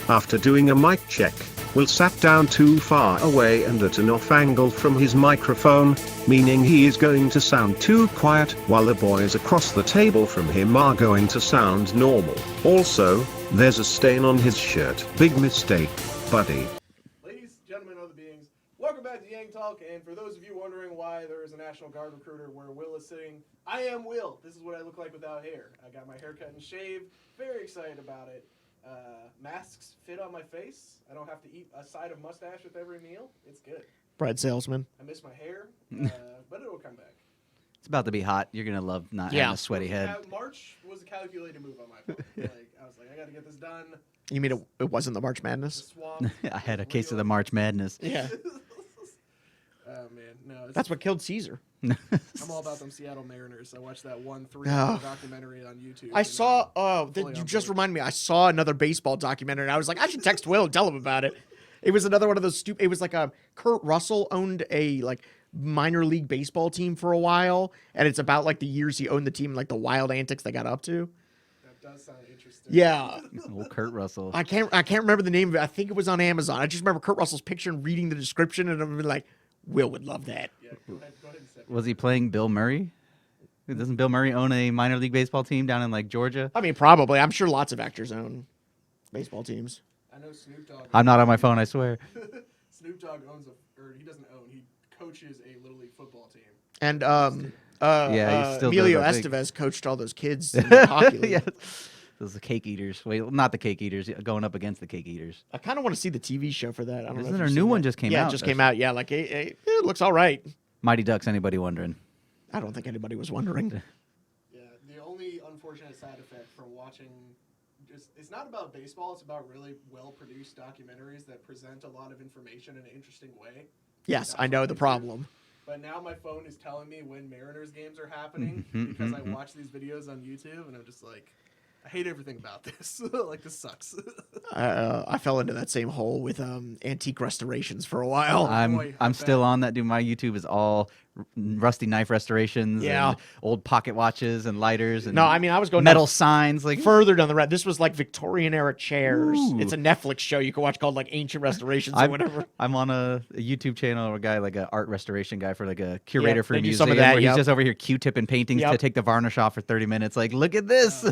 After doing a mic check, Will sat down too far away and at an off angle from his microphone, meaning he is going to sound too quiet, while the boys across the table from him are going to sound normal. Also, there's a stain on his shirt. Big mistake, buddy. Ladies, gentlemen, other beings, welcome back to Yang Talk, and for those of you wondering why there is a National Guard recruiter where Will is sitting, I am Will. This is what I look like without hair. I got my hair cut and shaved. Very excited about it. Masks fit on my face. I don't have to eat a side of mustache with every meal. It's good. Bread salesman. I miss my hair, but it'll come back. It's about to be hot. You're going to love not having a sweaty head. March was a calculated move on my part. I was like, I got to get this done. You mean it wasn't the March Madness? I had a case of the March Madness. Yeah. Oh, man. No, That's what killed Caesar. I'm all about them Seattle Mariners. I watched that 1-3 documentary on YouTube. I saw, you just reminded me, I saw another baseball documentary, and I was like, I should text Will and tell him about it. It was another one of those stupid, it was like Kurt Russell owned a, minor league baseball team for a while, and it's about, the years he owned the team, the wild antics they got up to. That does sound interesting. Yeah. Old Kurt Russell. I can't remember the name of it. I think it was on Amazon. I just remember Kurt Russell's picture and reading the description, and I'm like, Will would love that. Yeah, go ahead and set Was he playing Bill Murray? Doesn't Bill Murray own a minor league baseball team down in Georgia? I mean, probably. I'm sure lots of actors own baseball teams. I know Snoop Dogg. I'm not on my phone, I swear. Snoop Dogg he doesn't own, he coaches a Little League football team. And he still Emilio does, I think. Estevez coached all those kids in the hockey league. Yeah. Those are cake eaters. Wait, not the cake eaters, going up against the cake eaters. I kind of want to see the TV show for that. I don't know. Isn't if there a you've new seen one that. just came Yeah, out? it just came out. Yeah, it looks all right. Mighty Ducks, anybody wondering? I don't think anybody was wondering. Yeah, the only unfortunate side effect from watching it's not about baseball, it's about really well-produced documentaries that present a lot of information in an interesting way. Yes, I know the problem. But now my phone is telling me when Mariners games are happening because I watch these videos on YouTube, and I'm just like, I hate everything about this. This sucks. I fell into that same hole with antique restorations for a while. I'm still on that, dude. My YouTube is all rusty knife restorations, and old pocket watches and lighters, and no, I mean I was going metal signs, further down the road. This was Victorian era chairs. Ooh. It's a Netflix show you can watch called Ancient Restorations or whatever. I'm on a YouTube channel, a guy an art restoration guy for a curator for a they do museum, some of that, where he's just over here Q-tipping paintings to take the varnish off for 30 minutes. Look at this.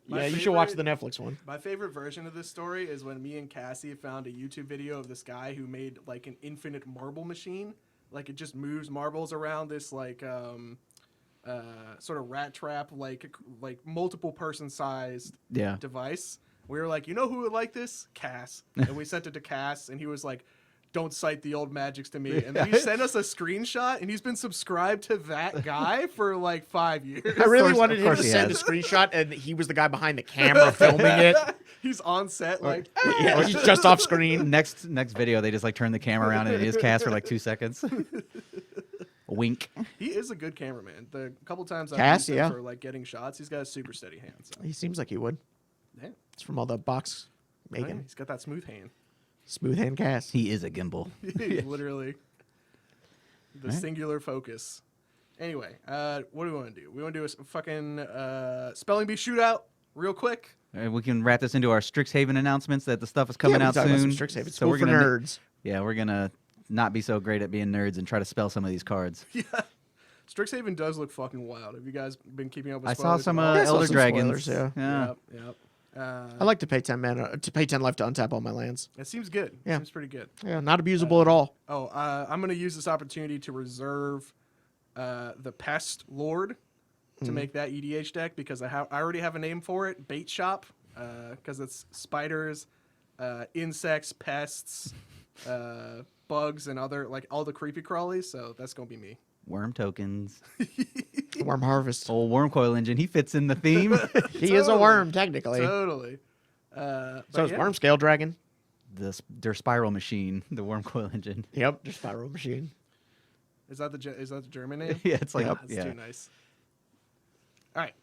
You should watch the Netflix one. My favorite version of this story is when me and Cassie found a YouTube video of this guy who made an infinite marble machine. It just moves marbles around this sort of rat trap, multiple person sized device. We were like, you know who would like this? Cass. And we sent it to Cass, and he was like, don't cite the old magics to me. And then he sent us a screenshot, and he's been subscribed to that guy for 5 years. I really wanted him to send a screenshot, and he was the guy behind the camera filming it. He's on set, he's just off screen. Next video, they just turn the camera around and it is Cass for 2 seconds. Wink. He is a good cameraman. The couple times I've Cass, used him for getting shots, he's got a super steady hand. So. He seems like he would. Yeah. It's from all the box making. Oh, yeah. He's got that smooth hand. Smooth hand Cass. He is a gimbal. He's literally the singular focus. Anyway, what do we want to do? We want to do a fucking spelling bee shootout real quick. We can wrap this into our Strixhaven announcements that the stuff is coming out soon. Strixhaven. So we're for nerds. Yeah, we're gonna not be so great at being nerds and try to spell some of these cards. Yeah, Strixhaven does look fucking wild. Have you guys been keeping up with? I saw some Elder Dragons. Spoilers, Yep. I like to pay 10 mana to pay 10 life to untap all my lands. It seems good. Yeah. It seems pretty good. Yeah, not abusable at all. I'm gonna use this opportunity to reserve the Pest Lord to make that EDH deck because I already have a name for it. Bait Shop. Because it's spiders, insects, pests, bugs, and other all the creepy crawlies. So that's gonna be me. Worm tokens. Worm harvest. Old worm coil engine. He fits in the theme. He is a worm technically. Totally. So is Worm Scale Dragon. Their spiral machine. The worm coil engine. Yep, their spiral machine. Is that the German name? Yeah, it's That's too nice. All right.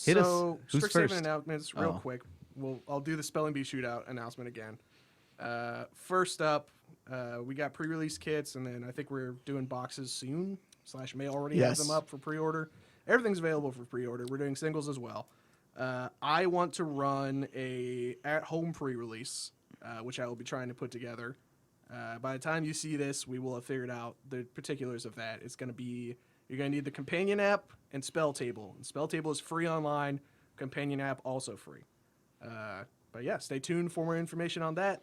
Hit us. Who's Strixhaven first? announcements real quick. I'll do the spelling bee shootout announcement again. First up, we got pre-release kits, and then I think we're doing boxes soon. /May already has them up for pre-order. Everything's available for pre-order. We're doing singles as well. I want to run a at-home pre-release which I will be trying to put together. By the time you see this, we will have figured out the particulars of that. It's going to be, you're going to need the companion app and Spell Table. And Spell Table is free online. Companion app also free. But yeah, stay tuned for more information on that.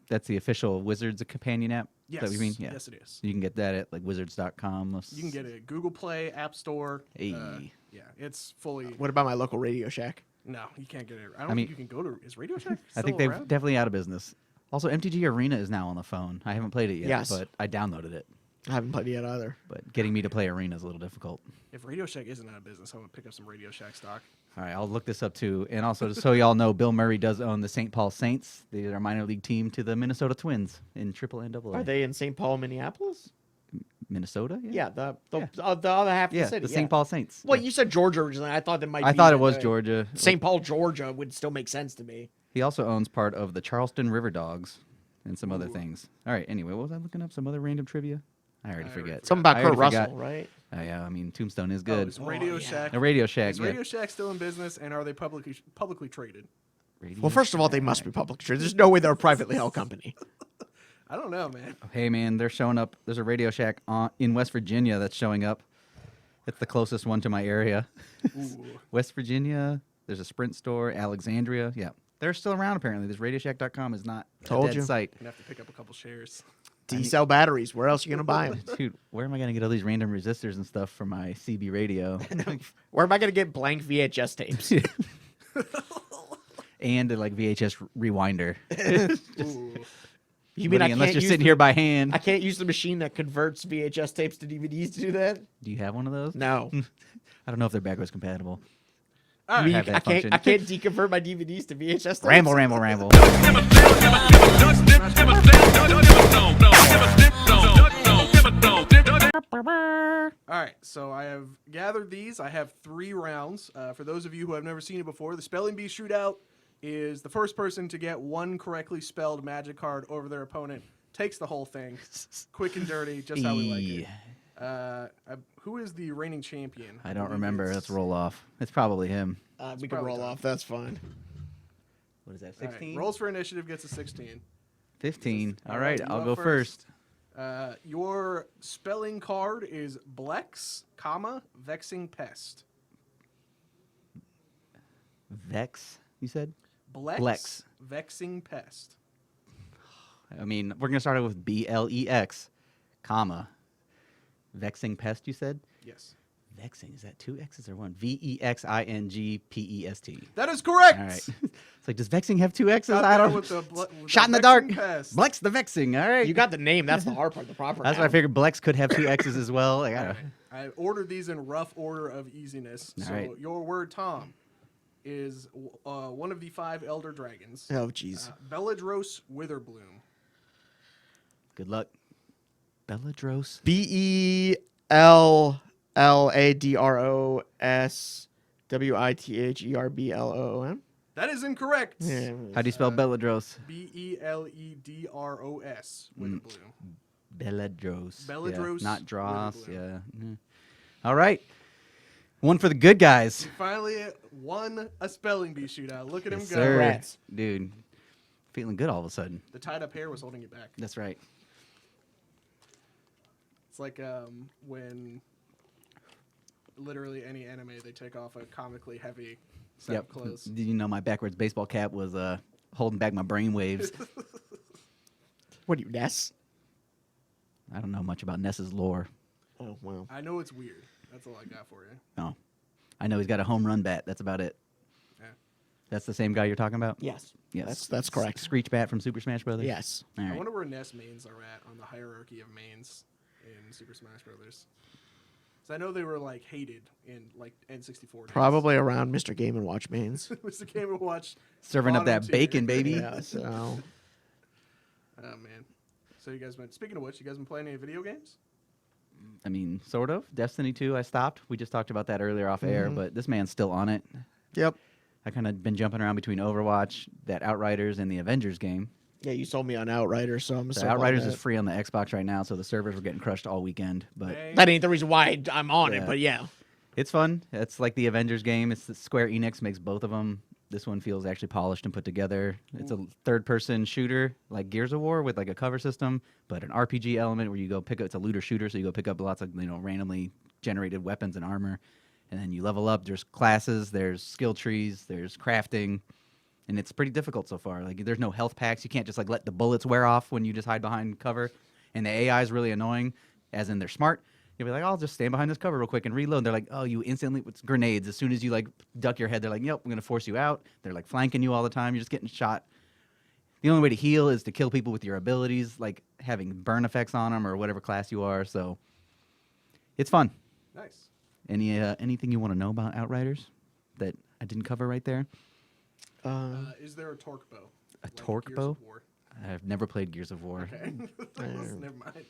That's the official Wizards companion app? Yes. Is that what you mean? Yeah. Yes, it is. You can get that at like wizards.com. You can get it at Google Play, App Store. Hey. Yeah, it's fully... What about my local Radio Shack? No, you can't get it. I don't think you can go to... Is Radio Shack I think still they're around? definitely out of business. Also, MTG Arena is now on the phone. I haven't played it yet, Yes. but I downloaded it. I haven't played it yet either. But getting me to play Arena is a little difficult. If Radio Shack isn't out of business, I'm going to pick up some Radio Shack stock. All right, I'll look this up too. And also, just so y'all know, Bill Murray does own the St. Paul Saints. They are a minor league team to the Minnesota Twins in Triple and Double A. Are they in St. Paul, Minneapolis? Minnesota? Yeah, the other half of the city. the St. Paul Saints. Well, Yeah. you said Georgia originally. I thought that might. I be thought it was Georgia. St. Paul, Georgia would still make sense to me. He also owns part of the Charleston River Dogs and some other things. All right, anyway, what was I looking up? Some other random trivia? I already forget. Something about I Kurt already Russell, forgot. right? Oh, yeah, I mean, Tombstone is Oh, good. it's Radio yeah. Shack. A Radio Shack, Is yeah. Radio Shack still in business, and are they publicly traded? Radio Well, first of all, they must be public traded. There's no way they're a privately held company. I don't know, man. Hey, man, they're showing up. There's a Radio Shack in West Virginia that's showing up. It's the closest one to my area. Ooh. West Virginia. There's a Sprint store. Alexandria. Yeah. They're still around, apparently. This RadioShack.com is not Told a dead you. site. I'm going to have to pick up a couple shares. D-cell batteries. Where else are you going to buy them? Dude, where am I going to get all these random resistors and stuff for my CB radio? Where am I going to get blank VHS tapes? And like VHS rewinder. Ooh. You mean I Unless can't you're use sitting the- here by hand. I can't use the machine that converts VHS tapes to DVDs to do that? Do you have one of those? No. I don't know if they're backwards compatible. All I, mean, right. have that I can't. function. I can't deconvert my DVDs to VHS tapes. Ramble, ramble, ramble. All right, so I have gathered these. I have 3 rounds. For those of you who have never seen it before, the Spelling Bee Shootout is the first person to get one correctly spelled magic card over their opponent takes the whole thing. Quick and dirty, just how we like it. Who is the reigning champion? I don't believe remember. it's- Let's roll off. It's probably him. We can probably roll time. off. That's fine. What is that, All right, 16? rolls for initiative gets a 16. 15. All All right, right, you I'll up go first. first. Your spelling card is Blex, Vexing Pest. Vex, you said? Blex, Vexing Pest. I mean, we're going to start out with BLEX, comma. Vexing pest, you said? Yes. Vexing, is that 2 X's or 1? VEXINGPEST. That is correct. All right. It's like, does Vexing have 2 X's? Got I there don't with the Shot in the dark. Vexing Pest. Blex the Vexing. All right. You got the name. That's the hard part. The proper. That's what I figured. Blex could have 2 X's as well. Like, I don't know. I ordered these in rough order of easiness. All So right. your word, Tom, is one of the 5 elder dragons. Oh, jeez. Belladros Witherbloom. Good luck. Belladros. BELLADROSWITHERBLOOM. That is incorrect. Yeah. How do you spell Belladros? Beledros Witherbloom. Belladros. Belladros Yeah. Not Dross. Witherbloom. Yeah. All right. One for the good guys. He finally won a spelling bee shootout. Look at him Yes, go. sir. Rats. Dude. Feeling good all of a sudden. The tied up hair was holding you back. That's right. It's like when literally any anime they take off a comically heavy set of clothes. Did you know my backwards baseball cap was holding back my brain waves? What are you, Ness? I don't know much about Ness's lore. Oh, well. I know it's weird. That's all I got for you. No. I know he's got a home run bat. That's about it. Yeah. That's the same guy you're talking about? Yes. Yes. That's correct. Screech Bat from Super Smash Brothers? Yes. All I right. wonder where Ness mains are at on the hierarchy of mains in Super Smash Brothers. So I know they were like hated in like N64 days. Probably around Mr. Game & Watch mains. It was the Game & Watch. Serving up bottom that tier. bacon, baby. Yeah, so. Oh man. So you guys been speaking of which, you guys been playing any video games? I mean, sort of. Destiny 2, I stopped. We just talked about that earlier off air, but this man's still on it. Yep. I kind of been jumping around between Overwatch, that Outriders, and the Avengers game. Yeah, you sold me on Outriders, so I'm So so glad Outriders is that- free on the Xbox right now, so the servers were getting crushed all weekend. But Dang. That ain't the reason why I'm on it, Yeah. but yeah. it's fun. It's like the Avengers game. It's Square Enix makes both of them. This one feels actually polished and put together. It's a third-person shooter like Gears of War with like a cover system, but an RPG element where you go pick up. It's a looter shooter, so you go pick up lots of randomly generated weapons and armor, and then you level up. There's classes, there's skill trees, there's crafting, and it's pretty difficult so far. Like there's no health packs. You can't just like let the bullets wear off when you just hide behind cover, and the AI is really annoying, as in they're smart. You'll be like, I'll just stand behind this cover real quick and reload. They're like, oh, you instantly, with grenades. As soon as you like duck your head, they're like, yep, I'm going to force you out. They're like flanking you all the time. You're just getting shot. The only way to heal is to kill people with your abilities, like having burn effects on them or whatever class you are. So it's fun. Nice. Anything you want to know about Outriders that I didn't cover right there? Is there a torque bow? A torque Gears bow? of War? I've never played Gears of War. Okay. Never mind.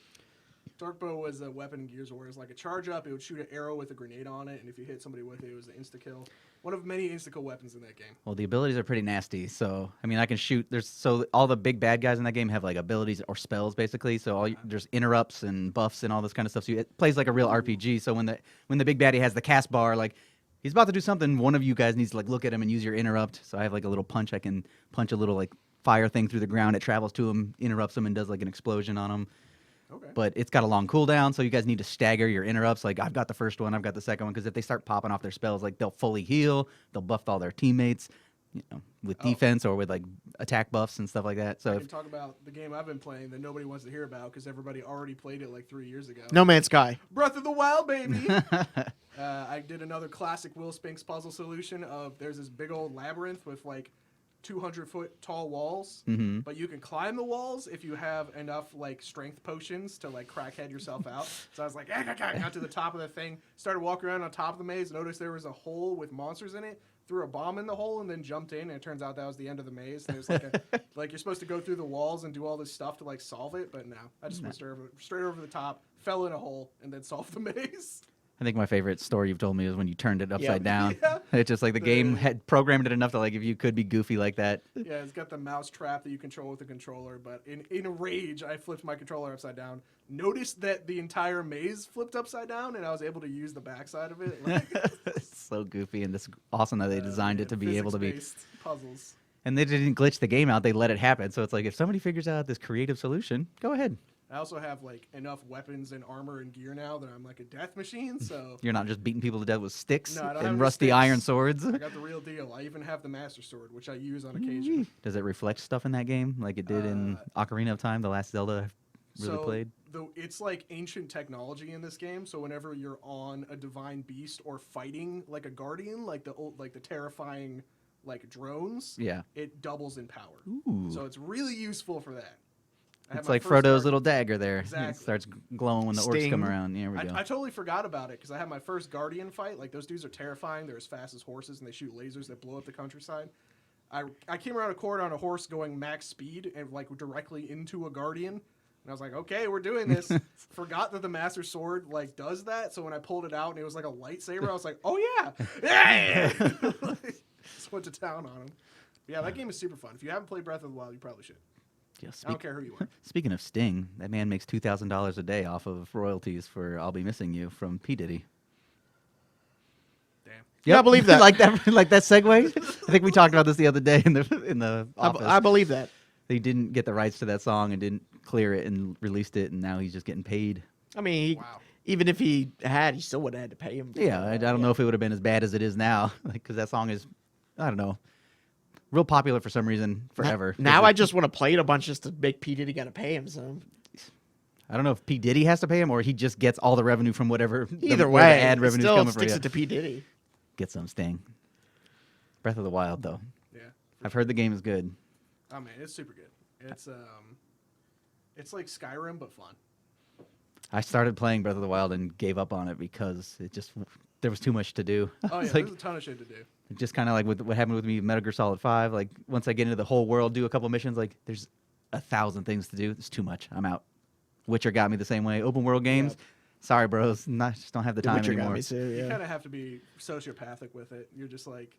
Torque bow was a weapon in Gears of War. It was like a charge up. It would shoot an arrow with a grenade on it, and if you hit somebody with it, it was an insta kill. One of many insta kill weapons in that game. Well, the abilities are pretty nasty. So, I mean, I can shoot. So all the big bad guys in that game have like abilities or spells, basically. So there's interrupts and buffs and all this kind of stuff. So it plays like a real RPG. So when the big baddie has the cast bar, like he's about to do something, one of you guys needs to like look at him and use your interrupt. So I have like a little punch. I can punch a little like fire thing through the ground. It travels to him, interrupts him, and does like an explosion on him. Okay. But it's got a long cooldown, so you guys need to stagger your interrupts. Like, I've got the first one, I've got the second one, because if they start popping off their spells, like, they'll fully heal, they'll buff all their teammates, with defense or with, like, attack buffs and stuff like that. So I can talk about the game I've been playing that nobody wants to hear about because everybody already played it like 3 years ago. No Man's Sky. Breath of the Wild, baby! I did another classic Will Spinks puzzle solution of there's this big old labyrinth with, like, 200-foot tall walls, but you can climb the walls if you have enough like strength potions to like crackhead yourself out. So I was like, got to the top of the thing, started walking around on top of the maze, noticed there was a hole with monsters in it, threw a bomb in the hole, and then jumped in. And it turns out that was the end of the maze. There's like like you're supposed to go through the walls and do all this stuff to like solve it, but no, I just went straight over the top, fell in a hole, and then solved the maze. I think my favorite story you've told me is when you turned it upside down. Yeah. It's just like the game had programmed it enough to like if you could be goofy like that. Yeah, it's got the mouse trap that you control with the controller, but in a rage, I flipped my controller upside down, noticed that the entire maze flipped upside down, and I was able to use the backside of it. Like, It's so goofy, and it's awesome that they designed it to be able to be. Physics-based puzzles. And they didn't glitch the game out, they let it happen. So it's like if somebody figures out this creative solution, go ahead. I also have like enough weapons and armor and gear now that I'm like a death machine. So You're not just beating people to death with sticks No, I don't have and any rusty sticks. iron swords. I got the real deal. I even have the Master Sword, which I use on occasion. Does it reflect stuff in that game like it did in Ocarina of Time, the last Zelda I really played? It's like ancient technology in this game. So whenever you're on a divine beast or fighting like a guardian, like the terrifying like drones, Yeah. it doubles in power. Ooh. So it's really useful for that. I have It's my like first Frodo's guardian. little dagger there. Exactly. It starts glowing when the orcs Sting. come around. There we go. I totally forgot about it because I had my first Guardian fight. Like, those dudes are terrifying. They're as fast as horses, and they shoot lasers that blow up the countryside. I came around a corner on a horse going max speed and, like, directly into a Guardian. And I was like, okay, we're doing this. Forgot that the Master Sword, like, does that. So when I pulled it out and it was like a lightsaber, I was like, oh, yeah. Yeah! Like, just went to town on him. Yeah, that game is super fun. If you haven't played Breath of the Wild, you probably should. Yeah, I don't care who you are. Speaking of Sting, that man makes $2,000 a day off of royalties for "I'll Be Missing You" from P Diddy. Damn. Yeah, I believe that. like that segue. I think we talked about this the other day in the office. I believe that. They didn't get the rights to that song and didn't clear it and released it, and now he's just getting paid. I mean, Wow. even if he still would have had to pay him. Yeah, I don't know if it would have been as bad as it is now, because that song is, I don't know, real popular for some reason forever. Now I just want to play it a bunch just to make P. Diddy got to pay him some. I don't know if P Diddy has to pay him or he just gets all the revenue from whatever. Either where way, the ad it revenue's still coming sticks from. it to P. Diddy. Get some Sting. Breath of the Wild though. Yeah. I've heard the game is good. Oh, man, it's super good. It's like Skyrim, but fun. I started playing Breath of the Wild and gave up on it because there was too much to do. Oh, yeah, It's like, there's a ton of shit to do. just kind of like with what happened with me with Metal Gear Solid 5. Like once I get into the whole world, do a couple missions, like there's 1,000 things to do. It's too much. I'm out. Witcher got me the same way. Open world games. Yep. Sorry, bros. Just don't have the time Witcher got anymore. me too, You yeah. kind of have to be sociopathic with it. You're just like,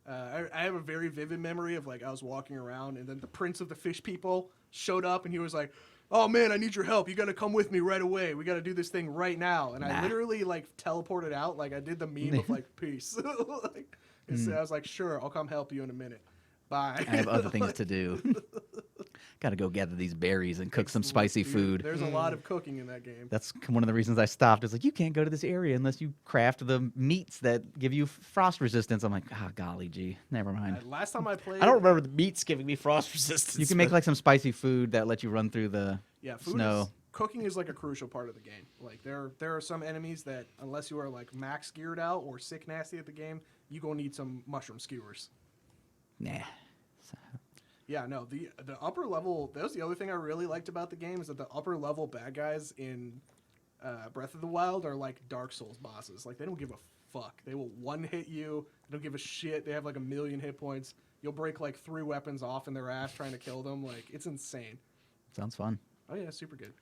I have a very vivid memory of like I was walking around and then the Prince of the Fish People showed up and he was like, "Oh man, I need your help. You got to come with me right away. We got to do this thing right now." And I Nah. literally like teleported out, like I did the meme of like peace. Like, I was like, sure, I'll come help you in a minute. Bye. I have other things to do. Got to go gather these berries and cook some spicy Dude, food. There's a lot of cooking in that game. That's one of the reasons I stopped. It's like, you can't go to this area unless you craft the meats that give you frost resistance. I'm like, golly gee, never mind. Last time I played, I don't remember the meats giving me frost resistance. You can make like some spicy food that lets you run through the snow. Cooking is like a crucial part of the game. Like there are some enemies that unless you are like max geared out or sick nasty at the game, you gonna need some mushroom skewers. Nah. Yeah, no, the upper level. That was the other thing I really liked about the game is that the upper level bad guys in Breath of the Wild are like Dark Souls bosses. Like they don't give a fuck. They will one hit you. They don't give a shit. They have like 1,000,000 hit points. You'll break like 3 weapons off in their ass trying to kill them. Like it's insane. Sounds fun. Oh yeah, super good.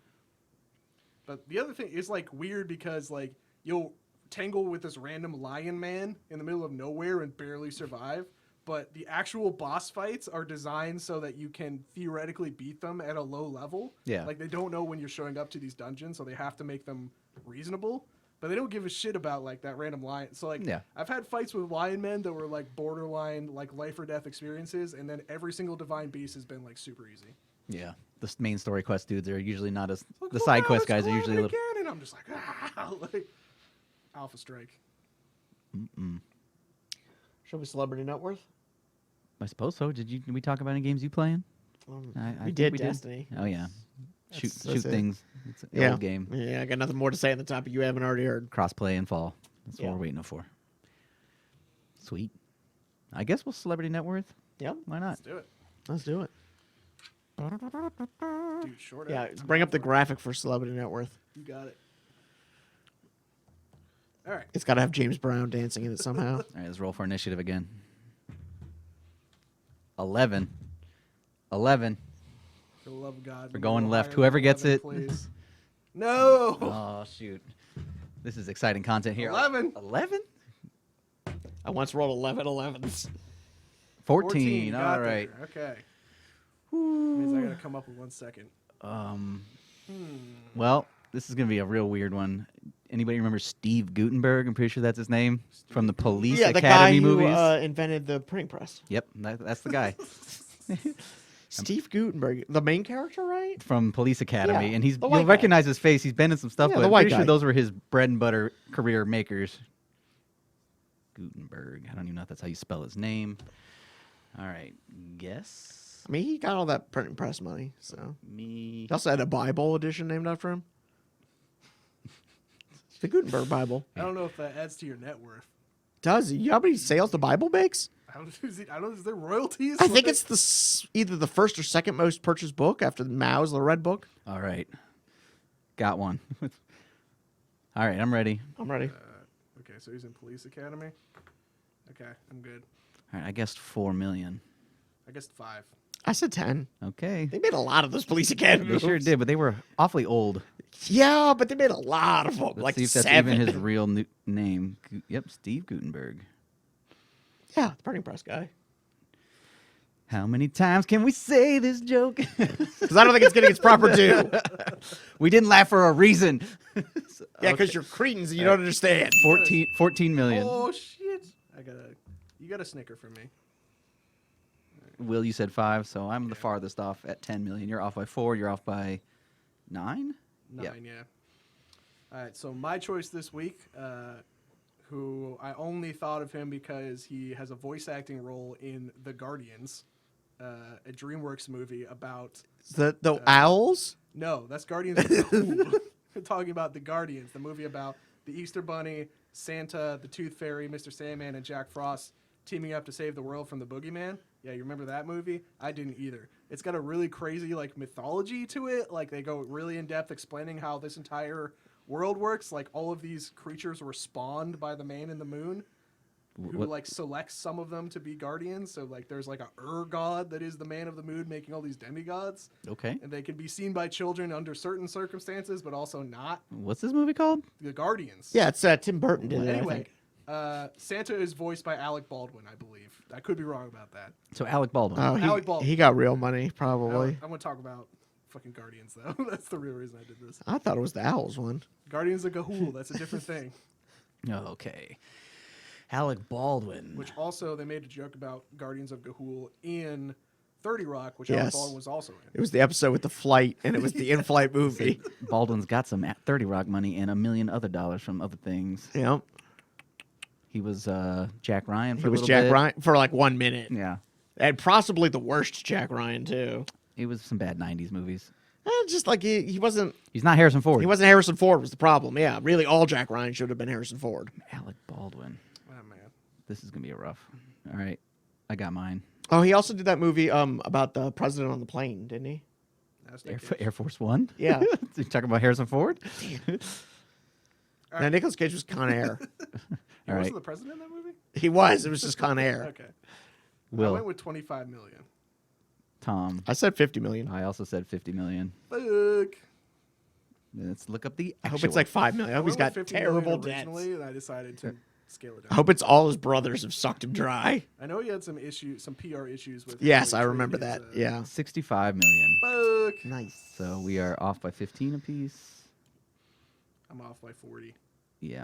But the other thing is like weird because like you'll tangle with this random lion man in the middle of nowhere and barely survive. But the actual boss fights are designed so that you can theoretically beat them at a low level. Yeah. Like they don't know when you're showing up to these dungeons, so they have to make them reasonable. But they don't give a shit about like that random lion. So like I've had fights with lion men that were like borderline like life or death experiences, and then every single divine beast has been like super easy. Yeah. The main story quest dudes are usually not as Like, the side wow, quest it's guys are usually a little. again, and I'm just like, like Alpha Strike. Show me Celebrity Net Worth. I suppose so. Did we talk about any games you playing? We did Destiny. Oh yeah. Shoot that's it. things. It's an old game. Yeah, I got nothing more to say on the topic you haven't already heard. Crossplay and fall. That's what we're waiting for. Sweet. I guess we'll Celebrity Net Worth. Yep. Why not? Let's do it. Let's do it. Dude, short Yeah, out. bring up the graphic for Celebrity Net Worth. You got it. All right. It's got to have James Brown dancing in it somehow. All right, let's roll for initiative again. 11. For the love of God. We're going go left. higher Whoever than gets 11, it. Please. No. Oh, shoot. This is exciting content here. 11. 11? I once rolled 11 11s. 14. got All there. right. Okay. Means I got to come up with 1 second. Well, this is going to be a real weird one. Anybody remember Steve Gutenberg? I'm pretty sure that's his name. From the Police Yeah, the Academy guy who movies. invented the printing press. Yep, that's the guy. Steve Gutenberg, the main character, right? From Police Academy, Yeah, and the you'll white guy. recognize his face. He's been in some stuff, Yeah, but the I'm white pretty sure guy. those were his bread and butter career makers. Gutenberg. I don't even know if that's how you spell his name. All right, guess I mean, he got all that printing press money, so. me. He also had a Bible edition named after him. The Gutenberg Bible. I don't know if that adds to your net worth. Does he? You know how many sales the Bible makes? I don't know. Is there royalties? I think it's either the first or second most purchased book after Mao's The Red Book. All right, got one. All right, I'm ready. I'm ready. Okay, so he's in Police Academy. Okay, I'm good. All right, I guessed 4 million. I guess 5. I said 10. Okay, They made a lot of those Police Academy they sure movies. did, but they were awfully old. Yeah, but they made a lot of them. Let's like see if that's 7. even his real name. Yep, Steve Gutenberg. Yeah, the printing press guy. How many times can we say this joke? Because I don't think it's getting its proper due. We didn't laugh for a reason. Yeah, because you're cretins and you don't understand. 14 million. Oh shit! You got a snicker from me. Will, you said 5, so I'm the farthest off at 10 million. You're off by 4. You're off by 9? 9, yeah. All right, so my choice this week, who I only thought of him because he has a voice acting role in The Guardians, a DreamWorks movie about... The owls? No, that's Guardians of the Who. We're talking about The Guardians, the movie about the Easter Bunny, Santa, the Tooth Fairy, Mr. Sandman, and Jack Frost teaming up to save the world from the boogeyman. Yeah, you remember that movie? I didn't either. It's got a really crazy like mythology to it. Like they go really in depth explaining how this entire world works. Like all of these creatures were spawned by the man in the moon, who What- like selects some of them to be guardians. So like there's like a god that is the man of the moon making all these demigods, Okay. and they can be seen by children under certain circumstances, but also not. What's this movie called? The Guardians. Yeah, it's Tim Burton did it, I Anyway, think. Santa is voiced by Alec Baldwin, I believe. I could be wrong about that. So Alec Baldwin. Oh, Alec Baldwin. he got real money, probably. I'm going to talk about fucking Guardians, though. That's the real reason I did this. I thought it was the owls one. Guardians of Gahul, that's a different thing. Okay. Alec Baldwin. which also they made a joke about Guardians of Ga'Hoole in 30 Rock, which Alec Yes. Baldwin was also in. It was the episode with the flight, and it was the in-flight movie. Baldwin's got some 30 Rock money and $1 million other dollars from other things. Yeah, He was Jack Ryan for he a was little Jack bit. Ryan for like 1 minute, Yeah. and possibly the worst Jack Ryan too. It was some bad 90s movies. Just like he wasn't. He's not Harrison Ford. He wasn't Harrison Ford was the problem. Yeah, really, all Jack Ryan should have been Harrison Ford. Alec Baldwin. Oh, man. This is going to be a rough. All right. I got mine. Oh, he also did that movie about the president on the plane, didn't he? That's Air Force One? Yeah. You talking about Harrison Ford? Now Nicolas Cage was Con Air. He All wasn't right. the president in that movie? He was. It was just Con Air. Okay. I Will. went with 25 million. Tom. I said 50 million. I also said 50 million. Fuck. Let's look up the I hope actual. it's like 5 million. I hope he's went got with 50 million terrible debts. originally, and I decided to scale it I down. hope it's all his brothers have sucked him dry. I know he had some issues, some PR issues with. Yes, how he I remember treated that. his, Yeah. 65 million. Fuck. Nice. So we are off by 15 apiece. I'm off by 40. Yeah.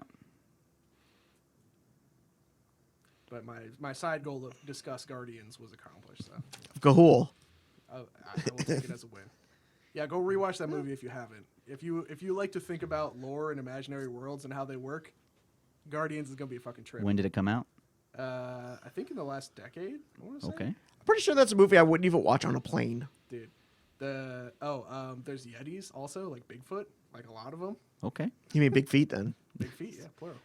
But my side goal of discuss Guardians was accomplished. So Ga'Hoole. I will take it as a win. Yeah, go rewatch that movie if you haven't. If you like to think about lore and imaginary worlds and how they work, Guardians is gonna be a fucking trip. When did it come out? I think in the last decade. I want to say. Okay. I'm pretty sure that's a movie I wouldn't even watch on a plane. Dude. There's Yetis also, like Bigfoot, like a lot of them. Okay. You mean Big Feet then? Big feet, yeah, plural.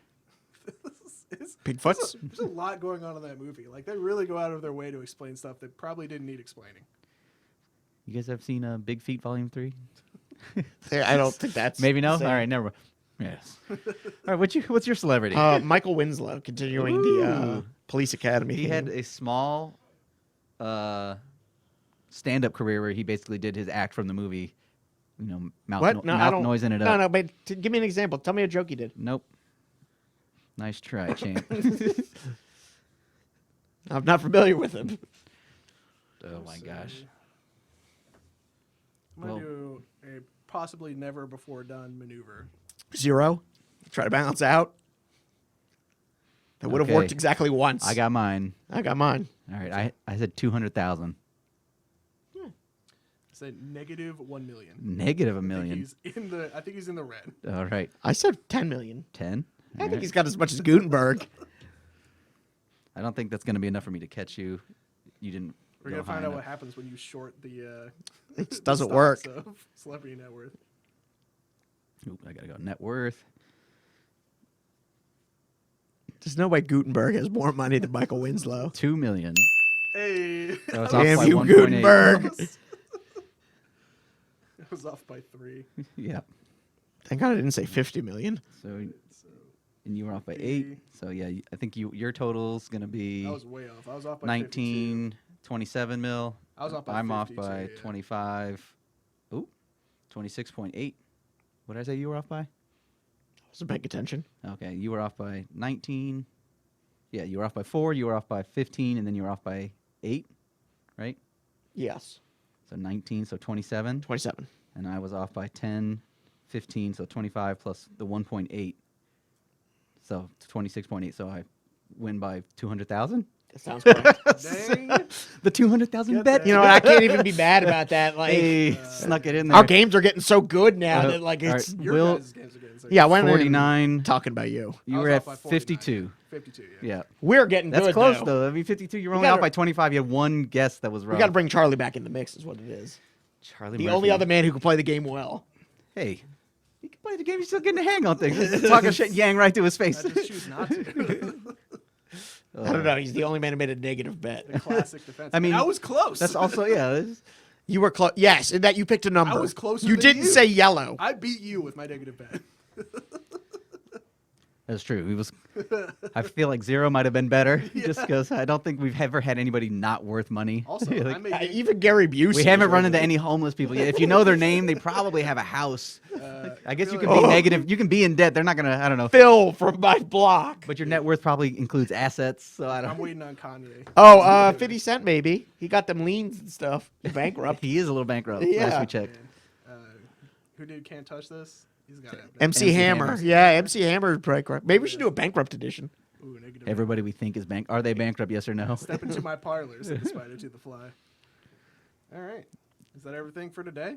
Bigfoots? There's a lot going on in that movie. Like they really go out of their way to explain stuff that probably didn't need explaining. You guys have seen Big Feet Volume 3? I don't think that's Maybe no? same. All right, never mind. Yes. All right, what's your celebrity? Michael Winslow, continuing the Police Academy. He theme. had a small stand-up career where he basically did his act from the movie. You know, mouth, What? No, I mouth don't, noising it no, up. No, but give me an example. Tell me a joke he did. Nope. Nice try, champ. I'm not familiar with him. Oh my gosh. I'm gonna Well- do a possibly never before done maneuver. 0. Try to balance out. That would have Okay. worked exactly once. I got mine. I got mine. All right, I said 200,000. I said negative 1 million. Negative $1 I think million. he's in the red. All right, I said 10 million. 10. I think he's got as much as Gutenberg. I don't think that's going to be enough for me to catch you. You didn't. We're go gonna find high out what enough. happens when you short the. It the doesn't stocks work. of Celebrity net worth. Ooh, I gotta go net worth. There's no way Gutenberg has more money than Michael Winslow. 2 million. Hey, So it's off Damn by you, 1.8. Gutenberg. I was off by 3. Yeah. Thank God I didn't say 50 million. So, and you were off by 8. So yeah, I think your total's gonna be I was way off. I was off by 19, 27 mil. I was off by I'm off 52, by yeah. 25. Ooh, 26.8. What did I say you were off by? I wasn't paying attention. Okay, you were off by 19. Yeah, you were off by 4. You were off by 15, and then you were off by 8, right? Yes. So 19, so 27. 27. And I was off by 10, 15, so 25 plus the 1.8. So 26.8. So I win by 200,000. That sounds correct. Dang. The 200,000 Get bet. that. You know, I can't even be mad about that. Like, Hey, snuck it in there. our games are getting so good now Uh, that, like, all it's. right. Your Will- guys' games are getting so Yeah, good. when 49. talking about you. You I were was at off by 49. 52. 52, yeah. Yeah. We're getting That's good. close, though. I mean, 52. You were only gotta- off by 25. You had one guess that was wrong. We got to bring Charlie back in the mix, is what it is. Charlie The Murphy. only other man who can play the game well. Hey, you can play the game. You're still getting a hang on things. Just talking shit, yang right to his face. I just choose not to. I don't know. He's the only man who made a negative bet. The classic defense. I mean, And I was close. That's also You were close. Yes, in that you picked a number. I was closer You than didn't you. say yellow. I beat you with my negative bet. That's true. He was. I feel like 0 might have been better, just because I don't think we've ever had anybody not worth money. Also, Like, I made Even Gary Busey. we haven't was run over into it. any homeless people yet. If you know their name, they probably have a house. I guess you can really- be negative. You can be in debt. They're not gonna. I don't know. Phil from my block. But your net worth probably includes assets. So I I'm don't. waiting on Kanye. Oh, 50 Cent maybe. He got them liens and stuff. Bankrupt. He is a little bankrupt. Yeah. Last we checked. Who did Can't Touch This? He's got it. MC MC Hammer. Hammer. Yeah, MC Hammer is bankrupt. Maybe we should do a bankrupt edition. Ooh, negative. Everybody we think is are they bankrupt? Yes or no? Step into my parlor, said the spider to the fly. All right. Is that everything for today?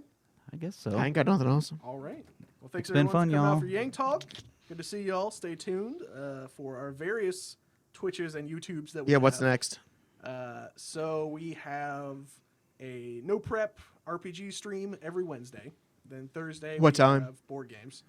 I guess so. I ain't got nothing else. All right. Well, thanks It's been everyone fun, for coming y'all. out for Yang Talk. Good to see y'all. Stay tuned for our various Twitches and YouTubes that we Yeah, have. what's next? So we have a no prep RPG stream every Wednesday. Then Thursday What we time? have board games.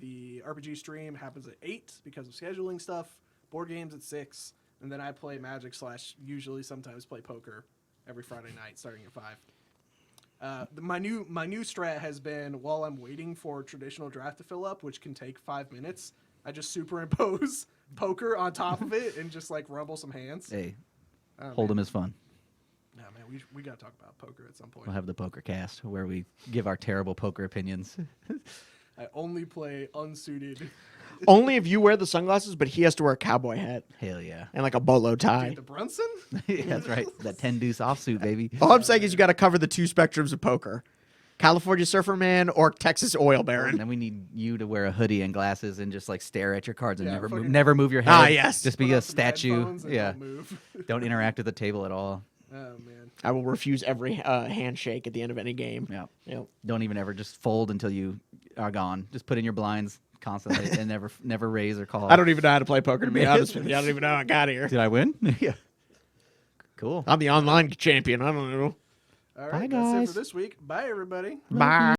The RPG stream happens at 8 because of scheduling stuff. Board games at 6. And then I play Magic / usually sometimes play poker every Friday night starting at 5. My new strat has been, while I'm waiting for traditional draft to fill up, which can take 5 minutes, I just superimpose poker on top of it and just like rumble some hands. Hey, Oh, Hold'em man. is fun. No, man, we gotta talk about poker at some point. We'll have the poker cast where we give our terrible poker opinions. I only play unsuited. Only if you wear the sunglasses, but he has to wear a cowboy hat Hell yeah. and like a bolo tie. Dude, the Brunson? Yeah, that's right. That 10 deuce offsuit, baby. All I'm saying is you got to cover the two spectrums of poker: California Surfer Man or Texas Oil And Baron. then we need you to wear a hoodie and glasses and just like stare at your cards and Yeah, never fucking- never move your head. Ah, yes. Just Put be on a some statue. headphones and Yeah. don't move. Don't interact with the table at all. Oh, man. I will refuse every handshake at the end of any game. Yeah. Yep. Don't even ever just fold until you are gone. Just put in your blinds constantly and never raise or call. I don't even know how to play poker, to be honest with you. I don't even know how I got here. Did I win? Yeah. Cool. I'm the online champion. I don't know. All Bye, right, that's it guys. for this week. Bye, everybody. Bye.